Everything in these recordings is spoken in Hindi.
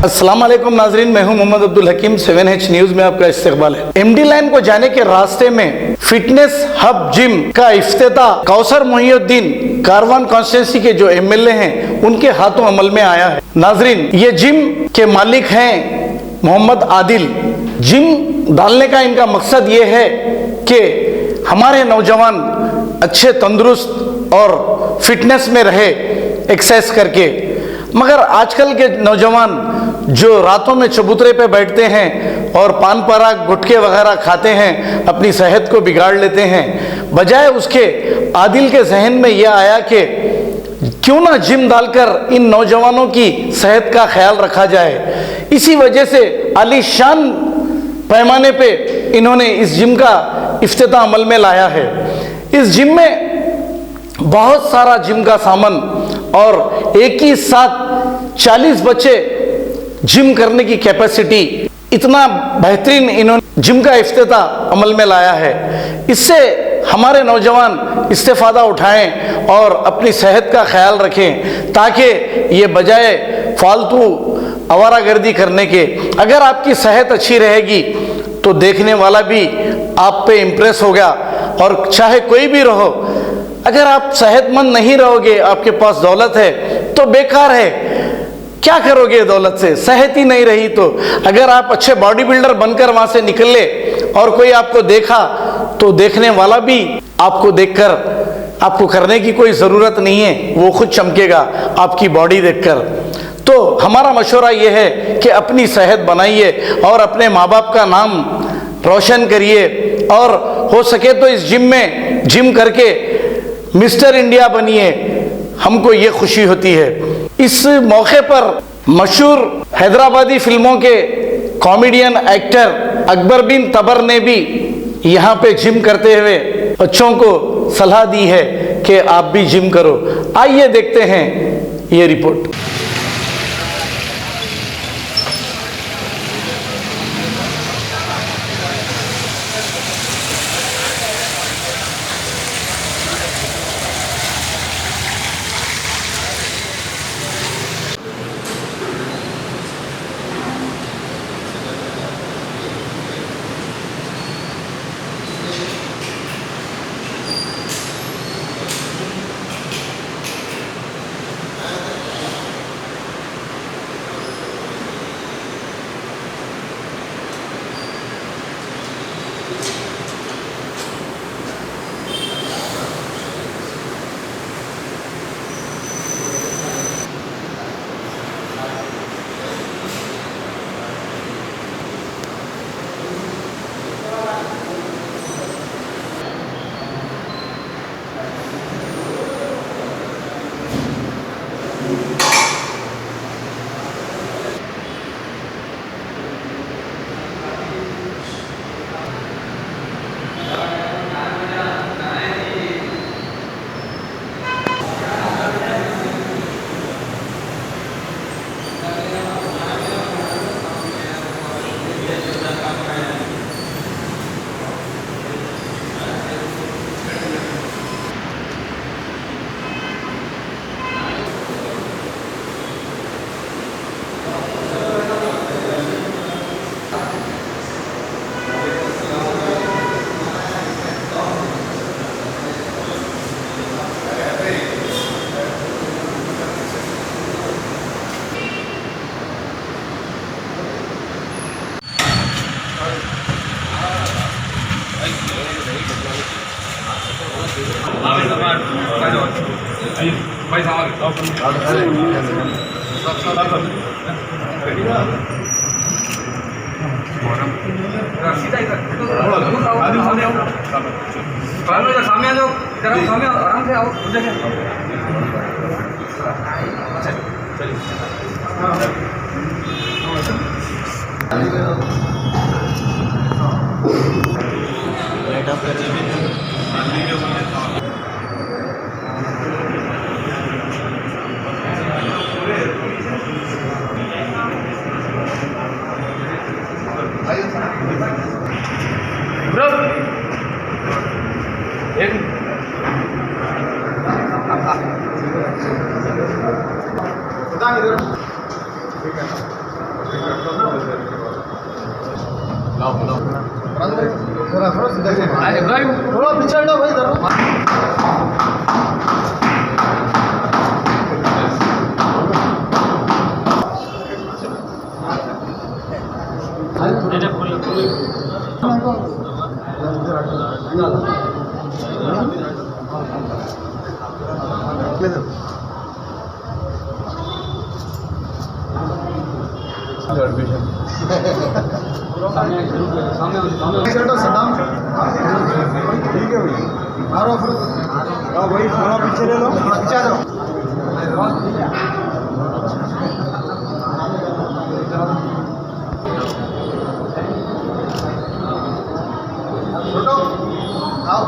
अस्सलाम वालेकुम नाजरीन, मैं हूं मोहम्मद अब्दुल हकीम। 7H न्यूज में आपका इस्तकबाल है। एमडी लाइन को जाने के रास्ते में फिटनेस हब जिम का इफ्तिताह कौसर मोहिउद्दीन कारवान कॉन्स्टिट्यूंसी के जो एमएलए हैं उनके हाथों अमल में आया है। नाजरीन, ये जिम के मालिक हैं मोहम्मद आदिल। जिम डालने का इनका मकसद ये है कि हमारे नौजवान अच्छे तंदुरुस्त और फिटनेस में रहे एक्सरसाइज करके। मगर आजकल के नौजवान जो रातों में चबूतरे पे बैठते हैं और पान पराग गुटखे वगैरह खाते हैं, अपनी सेहत को बिगाड़ लेते हैं। बजाय उसके आदिल के जहन में यह आया कि क्यों ना जिम डालकर इन नौजवानों की सेहत का ख्याल रखा जाए। इसी वजह से आलीशान पैमाने पे इन्होंने इस जिम का इफ्तिताह अमल में लाया है। इस जिम में बहुत सारा जिम का सामान और एक ही साथ 40 बच्चे जिम करने की कैपेसिटी, इतना बेहतरीन इन्होंने जिम का इफ्तिताह अमल में लाया है। इससे हमारे नौजवान इस्तेफादा उठाएं और अपनी सेहत का ख्याल रखें, ताकि ये बजाय फालतू आवारागर्दी करने के, अगर आपकी सेहत अच्छी रहेगी तो देखने वाला भी आप पे इम्प्रेस होगा। और चाहे कोई भी रहो, अगर आप सेहतमंद नहीं रहोगे, आपके पास दौलत है तो बेकार है। क्या करोगे दौलत से? सेहत ही नहीं रही तो। अगर आप अच्छे बॉडी बिल्डर बनकर वहां से निकले और कोई आपको देखा तो देखने वाला भी आपको देखकर, आपको करने की कोई ज़रूरत नहीं है, वो खुद चमकेगा आपकी बॉडी देखकर। तो हमारा मशवरा ये है कि अपनी सेहत बनाइए और अपने माँ बाप का नाम रोशन करिए, और हो सके तो इस जिम में जिम करके मिस्टर इंडिया बनिए। हमको ये खुशी होती है। इस मौके पर मशहूर हैदराबादी फिल्मों के कॉमेडियन एक्टर अकबर बिन तबर ने भी यहाँ पे जिम करते हुए बच्चों को सलाह दी है कि आप भी जिम करो। आइए देखते हैं ये रिपोर्ट। सामने आ जाओ, इधर सामने आराम से आओ। ब्रो एक थोड़ा पिछड़ लो भाई जरा। सदाम ठीक है भाई मारो भाई थोड़ा पीछे ले लो पीछे आ जाओ। छोटो आओ।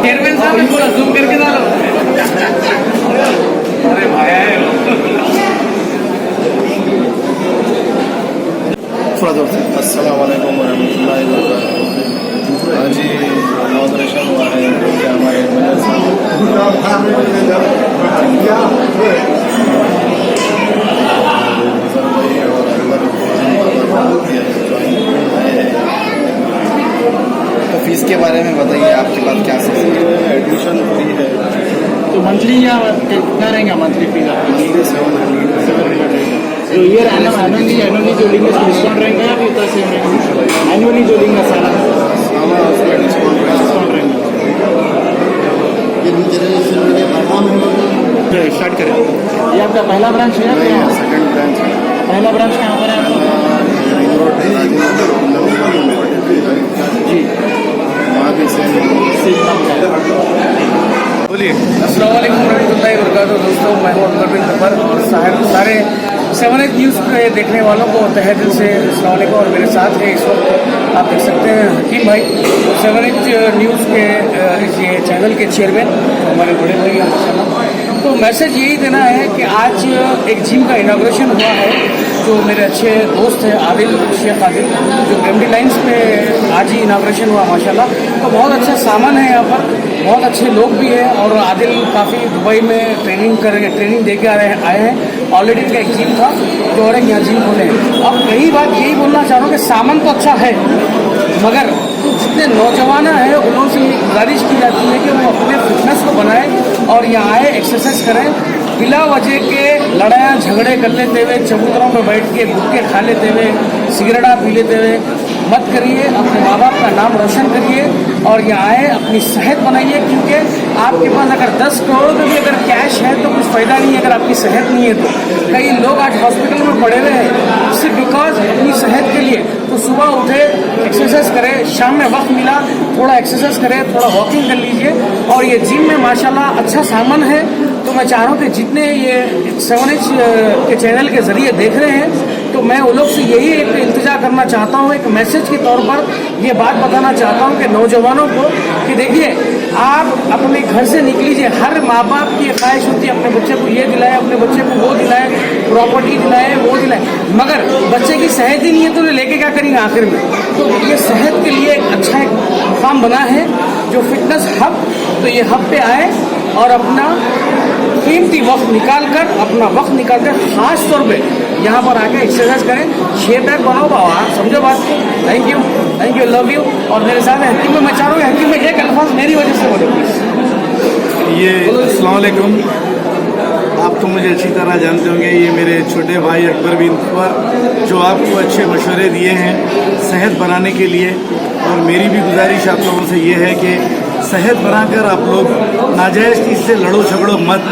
चेयरमैन साहब ने थोड़ा जूम करके डालो। अरे भाई थोड़ा जोर से। अस्सलाम वालेकुम रहमतुल्लाहि व बरकातहू। आज इनॉग्रेशन हुआ है कि हमारे तो फीस के बारे में बताइए, आपके पास क्या एडमिशन फ्री है? तो मंथली या कितना रहेगा मंथली फीस आपकी? 700 तो ईयर एनुअली जो लेंगे उसमें डिस्काउंट रहेगा या फिर उतना सेम रहेगा? एनुअली जो लेंगे सारा उसमें डिस्काउंट रहेगा। स्टार्ट करें। ये आपका पहला ब्रांच है या सेकंड ब्रांच है। पहला ब्रांच कहाँ पर है जी? वहाँ भी बोलिए। अस्सलाम वालेकुम रहमतुल्लाहि व बरकातहू। दोस्तों मैं हूं अकबर बिन जफर और सारे 7H न्यूज़ के देखने वालों को तहे दिल से अस्सलाम वालेकुम। और मेरे साथ है इस वक्त आप देख सकते हैं हकीम भाई, 7H न्यूज़ के ये चैनल के चेयरमैन हमारे बड़े भाई हैं माशाल्लाह। तो मैसेज यही देना है कि आज एक जिम का इनाग्रेशन हुआ है जो मेरे अच्छे दोस्त हैं आदिल शेख आदिल, जो एमडी लाइन्स पे आज ही इनाग्रेशन हुआ माशाल्लाह। तो बहुत अच्छा सामान है यहाँ पर, बहुत अच्छे लोग भी हैं और आदिल काफ़ी दुबई में ट्रेनिंग दे के आए हैं। ऑलरेडी इनका एक जिम था जो और एक यहाँ जिम खोले हैं। अब कई बात यही बोलना चाह रहा हूँ कि सामान तो अच्छा है मगर जितने नौजवान हैं उन से गुजारिश की जाती है कि वो अपने फिटनेस को बनाएं और यहाँ आए एक्सरसाइज करें। बिला वजह के लड़ाइयाँ झगड़े कर लेते हुए, चबूतरों पर बैठ के गुटके खा लेते हुए, सिगरेटा पी लेते हुए मत करिए, अपने माँ बाप का नाम रोशन करिए और यहाँ आए, अपनी सेहत बनाइए, क्योंकि आपके पास अगर 10 करोड़ का भी अगर कैश है तो कुछ फ़ायदा नहीं है अगर आपकी सेहत नहीं है तो। कई लोग आज हॉस्पिटल में पड़े हुए हैं सिर्फ बिकॉज अपनी सेहत के लिए। तो सुबह उठे, एक्सरसाइज करें, शाम में वक्त मिला थोड़ा एक्सरसाइज करें, थोड़ा वॉकिंग कर लीजिए। और ये जिम में माशाल्लाह अच्छा सामान है। तो मैं चाह रहा हूँ कि जितने ये 7H के चैनल के ज़रिए देख रहे हैं तो मैं वो लोग से यही एक इंतजार करना चाहता हूँ, एक मैसेज के तौर पर ये बात बताना चाहता हूँ कि नौजवानों को कि देखिए आप अपने घर से निकलीजिए। हर माँ बाप की ख्वाहिश होती है अपने बच्चे को ये दिलाए, अपने बच्चे को वो दिलाए, प्रॉपर्टी दिलाए, वो दिलाए, मगर बच्चे की सेहत ही नहीं है तो लेके क्या करेंगे आखिर में। तो ये सेहत के लिए एक अच्छा एक मुकाम बना है जो फिटनेस हब। तो ये हब पे आए और अपना कीमती वक्त निकाल कर खास तौर पे यहाँ पर आके एक्सरसाइज करें, शेप पैक बनाओ बाबा, समझो बात को। Thank you, love you. और मेरे साथ हकीम में मैं चाह रहा हूँ हकीम में एक अल्फाज मेरी वजह से बोलो प्लीज। ये अस्सलाम वालेकुम। आप तो मुझे अच्छी तरह जानते होंगे, ये मेरे छोटे भाई अकबर बिन तबर जो आपको अच्छे मशवरे दिए हैं सेहत बनाने के लिए। और मेरी भी गुजारिश आप लोगों से ये है कि सेहत बनाकर आप लोग नाजायज़ चीज़ से लड़ो झगड़ो मत।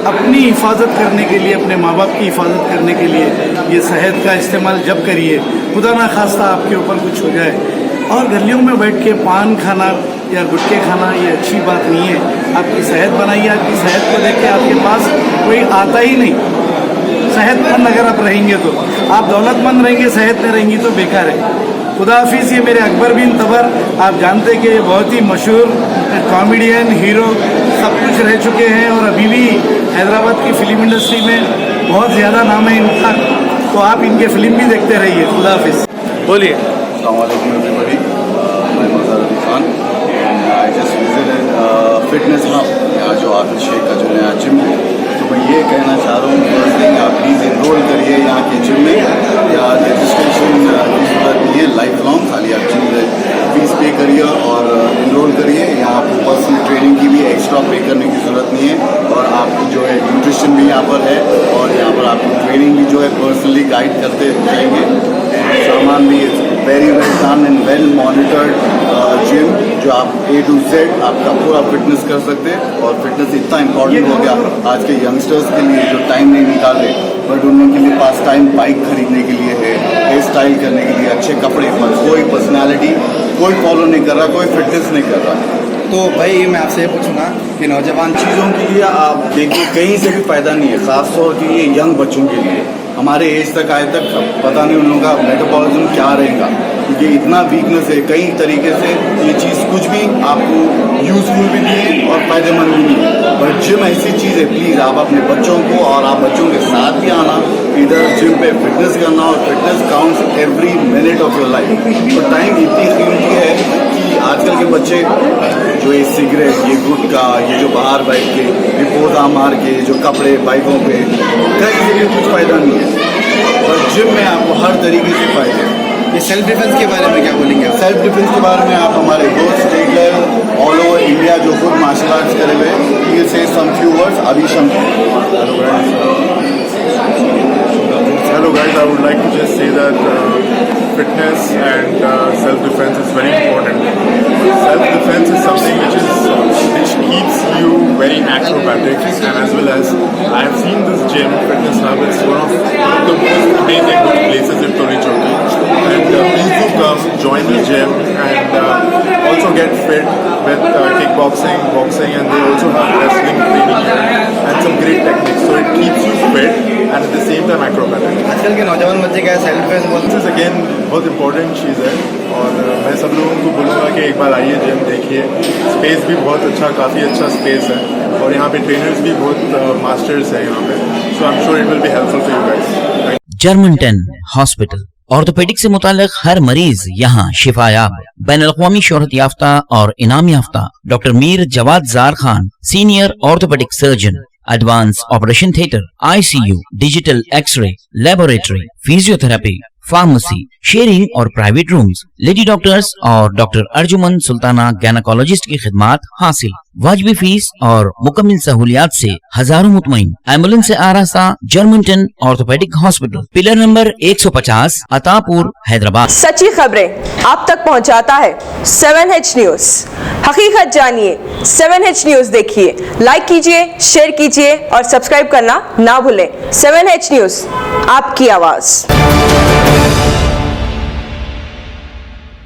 अपनी हिफाजत करने के लिए, अपने माँ बाप की हिफाजत करने के लिए ये सेहत का इस्तेमाल जब करिए, खुदा ना खास्ता आपके ऊपर कुछ हो जाए। और गलियों में बैठ के पान खाना या गुटखे खाना ये अच्छी बात नहीं है। आपकी सेहत बनाइए, आपकी सेहत को देख के आपके पास कोई आता ही नहीं। सेहतमंद अगर आप रहेंगे तो आप दौलतमंद रहेंगे, सेहत में रहेंगी तो बेकार है। खुदा हाफिज़। ये मेरे अकबर बिन तबर, आप जानते हैं कि ये बहुत ही मशहूर कॉमेडियन, हीरो सब कुछ रह चुके हैं और अभी भी हैदराबाद की फ़िल्म इंडस्ट्री में बहुत ज़्यादा नाम है इनका। तो आप इनके फिल्म भी देखते रहिए। खुदा हाफिज़। बोलिए। अस्सलाम वालेकुम एवरीबॉडी, मैं Mazhar Ali Khan and I just visited fitness hub, यहाँ जो आबिद शेख का जो नया जिम है। तो मैं ये कहना चाह रहा हूँ फर्स्ट थिंग आप प्लीज़ इनरोल करिए यहाँ के जिम में। या रजिस्ट्रेशन की ज़रूरत नहीं है, लाइफ लॉन्ग खाली आप जिम फीस पे करिए और इनरोल करिए। यहाँ आपको पर्सनल ट्रेनिंग की भी एक्स्ट्रा पे करने की ज़रूरत नहीं है। और आपकी जो है न्यूट्रिशन भी यहाँ पर है और यहाँ पर आपकी ट्रेनिंग भी जो है पर्सनली गाइड करते जाएंगे। सामान भी very well done and well monitored gym जो आप A to Z आपका पूरा फिटनेस कर सकते हैं। और फिटनेस इतना इम्पॉर्टेंट हो गया आज के यंगस्टर्स के लिए जो टाइम नहीं निकाल रहे, बट उन लोगों के लिए पास टाइम बाइक खरीदने के लिए है, हेयर स्टाइल करने के लिए, अच्छे कपड़े पर कोई पर्सनैलिटी कोई फॉलो नहीं कर रहा, कोई फिटनेस नहीं कर रहा। तो भाई मैं आपसे ये पूछूंगा कि नौजवान चीज़ों के लिए आप देखिए कहीं से भी फ़ायदा नहीं है, ख़ासतौर के लिए यंग बच्चों के लिए। हमारे एज तक आए तक पता नहीं उन लोगों का मेटाबॉलिज्म क्या रहेगा, क्योंकि इतना वीकनेस है। कई तरीके से ये चीज़ कुछ भी आपको यूज़फुल भी नहीं है और फ़ायदेमंद भी नहीं है। बट जिम ऐसी चीज़ है, प्लीज़ आप अपने बच्चों को और आप बच्चों के साथ भी आना, इधर जिम पे फिटनेस करना। और fitness counts every minute of your life. तो टाइम इतनी कीमती है कि आजकल के बच्चे जो ये सिगरेट, ये गुटखा, ये जो बाहर बैठ के रिपोजा मार के जो कपड़े बाइकों पे, कहीं से भी कुछ फ़ायदा नहीं है। और जिम में आपको हर तरीके से फ़ायदे हैं। ये सेल्फ डिफेंस के बारे में क्या बोलेंगे आप? सेल्फ डिफेंस के बारे में आप हमारे दोस्त state level all over India जो खुद मार्शल आर्ट्स करे हुए, ही से सम फ्यू वर्ड्स। अभी Hello guys, I would like to just say that fitness and self-defense is very important. Self-defense is something which keeps you very acrobatic, and as well as I have seen this gym, Fitness Hub, it's one of the most amazing places in Torichoti. And please do come, join the gym and also get fit with kickboxing, boxing, and they also have wrestling training and some great techniques. So it keeps you fit and at the same time acrobatic. आजकल के नौजवान बच्चे क्या सेल्फ डिफेंस बोलते दिस इज अगेन बहुत इंपॉर्टेंट चीज़ है और मैं सब लोगों को बोलूँगा कि एक बार आइए जिम देखिए। स्पेस भी बहुत अच्छा, काफ़ी अच्छा स्पेस है और यहाँ पे ट्रेनर्स भी बहुत मास्टर्स हैं यहाँ पे। So I am sure it will be helpful for you guys. Germantown hospital orthopaedic से मुताल्लिक हर मरीज यहाँ शिफायाब। बैनुल-अक़वामी शोहरत याफ्ता और इनाम याफ्ता doctor Mir Jawad Zar Khan, senior orthopaedic surgeon, advance operation theatre, ICU, digital x ray, laboratory, physiotherapy, pharmacy, sharing और प्राइवेट रूम्स, लेडी डॉक्टर्स और डॉक्टर अर्जुमन सुल्ताना गैनाकोलॉजिस्ट की खिदमात हासिल। वाजबी फीस और मुकम्मल सहूलियात से हजारों मुतमईन। एम्बुलेंस से आरास्ता Germantown orthopaedic hospital, pillar number 150, Attapur, Hyderabad. सच्ची खबरें आप तक पहुंचाता है 7H न्यूज। हकीकत जानिए, 7H न्यूज देखिए, लाइक कीजिए, शेयर कीजिए और सब्सक्राइब करना ना भूलें। 7H न्यूज, आपकी आवाज।